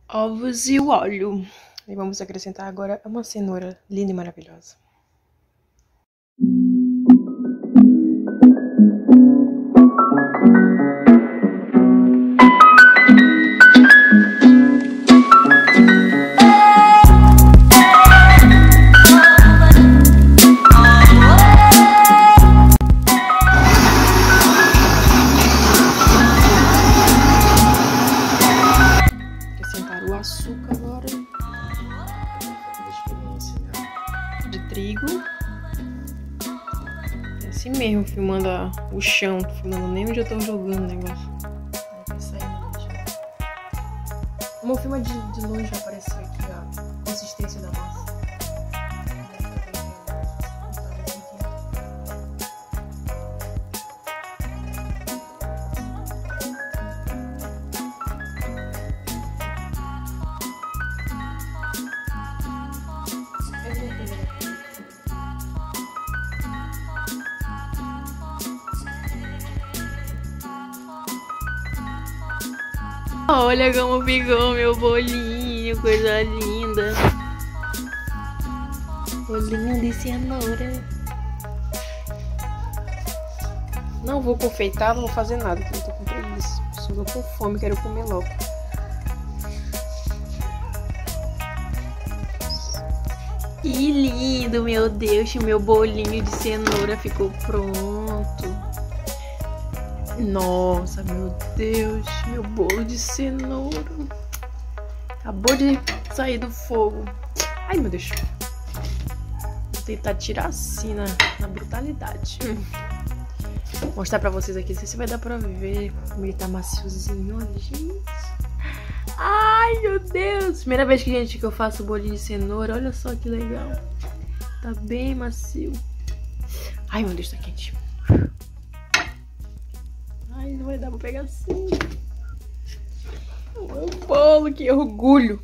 Ovos e o óleo. E vamos acrescentar agora uma cenoura linda e maravilhosa. O açúcar agora de trigo. É assim mesmo, filmando o chão, tô filmando nem onde eu tô jogando o negócio. Vamos filmar de longe, já apareceu aqui a consistência da massa. Olha como ficou meu bolinho, coisa linda. Bolinho de cenoura. Não vou confeitar, não vou fazer nada, porque eu tô com preguiça. Só tô com fome, quero comer logo. Que lindo, meu Deus, meu bolinho de cenoura ficou pronto. Nossa, meu Deus, meu bolo de cenoura acabou de sair do fogo. Ai, meu Deus. Vou tentar tirar assim na brutalidade. Vou mostrar pra vocês aqui, não sei se vai dar pra ver como ele tá maciozinho. Olha, gente. Ai, meu Deus. Primeira vez que eu faço bolinho de cenoura. Olha só que legal. Tá bem macio. Ai, meu Deus, tá quente. Ai, não vai dar pra pegar assim. O meu bolo, que orgulho.